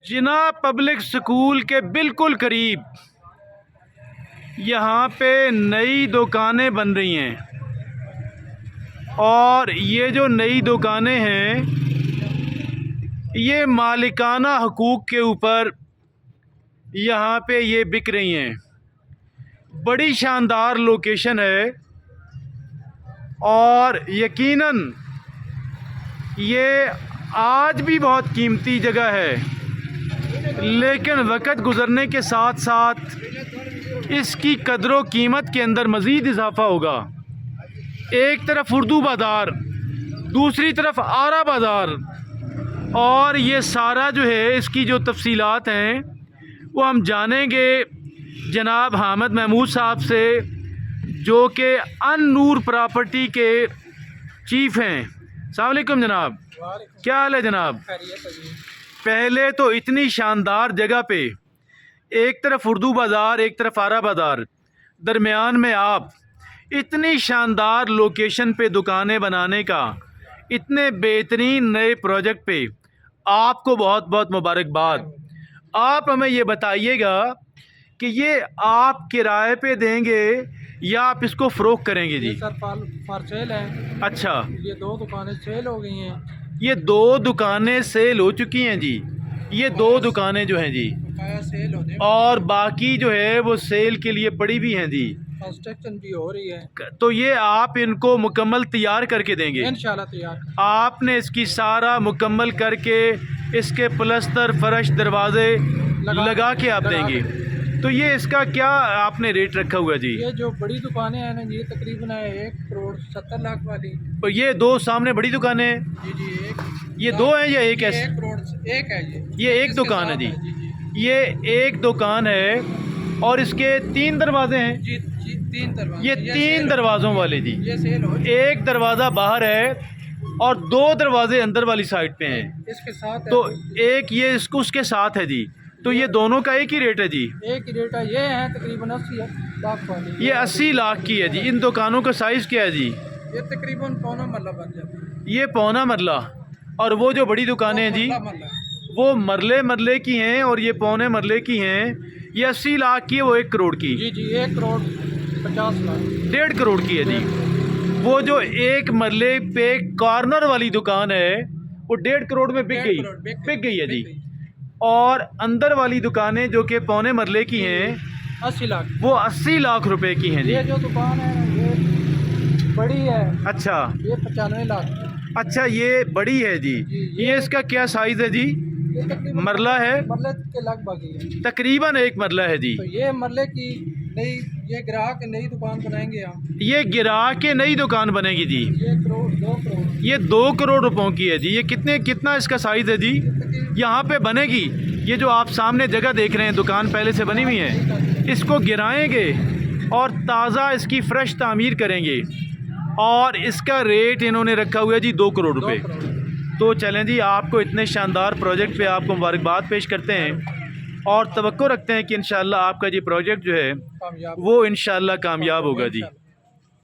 जिना public school के बिल्कुल करीब यहाँ पे नई दुकानें बन रही हैं और ये जो नई दुकानें हैं ये मालिकाना हकूक़ के ऊपर यहाँ पे ये बिक रही हैं। बड़ी शानदार लोकेशन है और यकीनन ये आज भी बहुत कीमती जगह है, लेकिन वक़्त गुज़रने के साथ साथ इसकी कदर कीमत के अंदर मज़ीद इजाफ़ा होगा। एक तरफ उर्दू बाज़ार, दूसरी तरफ आरा बाज़ार, और ये सारा जो है इसकी जो तफसीलात हैं वो हम जानेंगे जनाब हामिद महमूद साहब से, जो कि अन-नूर प्रॉपर्टी के चीफ़ हैं। अस्सलाम वालेकुम जनाब, क्या हाल है जनाब? पहले तो इतनी शानदार जगह पे, एक तरफ उर्दू बाज़ार, एक तरफ आरा बाज़ार, दरमियान में आप इतनी शानदार लोकेशन पे दुकानें बनाने का, इतने बेहतरीन नए प्रोजेक्ट पे आपको बहुत बहुत मुबारकबाद। आप हमें ये बताइएगा कि ये आप किराए पे देंगे या आप इसको फ़रोख्त करेंगे जी? सर फॉर सेल है। अच्छा, ये 2 दुकानें सेल हो गई हैं। ये 2 दुकानें सेल हो चुकी हैं जी। ये 2 दुकानें जो हैं जी, सेल होने और बाकी जो है वो सेल के लिए पड़ी भी हैं जी। कंस्ट्रक्शन भी हो रही है, तो ये आप इनको मुकम्मल तैयार करके देंगे? इंशाल्लाह तैयार। आपने इसकी सारा मुकम्मल करके इसके प्लस्तर, फर्श, दरवाजे लगा के आप देंगे? तो ये इसका क्या आपने रेट रखा हुआ है जी? ये जो बड़ी दुकानें हैं ना, ये तकरीबन है 1 करोड़ 70 लाख वाली। और ये 2 सामने बड़ी दुकानें हैं? जी जी, ये 2 हैं या एक है? 1 करोड़ एक है ये एक दुकान है जी। ये एक दुकान है और इसके 3 दरवाजे हैं जी जी, 3 दरवाजे। ये 3 दरवाज़ों वाले जी। ये सेल हो एक दरवाज़ा बाहर है और 2 दरवाजे अंदर वाली साइड पे हैं। इसके साथ है। तो एक ये इसको उसके साथ है जी। तो ये दोनों का एक ही रेट है जी? एक ही रेट है। ये है तकरीबन 80 लाख वाली। ये 80 लाख की है जी। इन दुकानों का साइज़ क्या है जी? ये तकरीबन पौना मरला बन जाता है। ये पौना मरला। और वो जो बड़ी दुकानें हैं जी, वो मरले मरले की हैं और ये पौने मरले की हैं। ये 80 लाख की है, वो 1 करोड़ की। जी जी, 1 करोड़ 50 लाख। 1.5 करोड़ की है जी। वो जो एक मरले पे कॉर्नर वाली दुकान है वो 1.5 करोड़ में बिक गई है जी। और अंदर वाली दुकानें जो कि पौने मरले की हैं 80 लाख, वो 80 लाख रुपए की हैं जी। ये जो दुकान है ना, ये बड़ी है। अच्छा, ये 95 लाख। अच्छा, ये बड़ी है जी। ये इसका क्या साइज़ है जी? ये तकरीबन मरला है? मरले के लगभग ही है। तकरीबन 1 मरला है जी। तो ये मरले की नई, ये ग्राहक नई दुकान बनाएंगे हम। ये गिरा के नई दुकान बनेगी जी। ये 2 करोड़। ये 2 करोड़ रुपयों की है जी। ये कितना इसका साइज़ है जी? यहाँ पे बनेगी। ये जो आप सामने जगह देख रहे हैं, दुकान पहले से बनी हुई है, इसको गिराएंगे और ताज़ा इसकी फ़्रेश तामीर करेंगे और इसका रेट इन्होंने रखा हुआ है जी 2 करोड़ रुपए। तो चलें जी, आपको इतने शानदार प्रोजेक्ट पे आपको मुबारकबाद पेश करते हैं और तवक्को रखते हैं कि इंशाअल्लाह आपका ये प्रोजेक्ट जो है वो इंशाअल्लाह कामयाब होगा जी।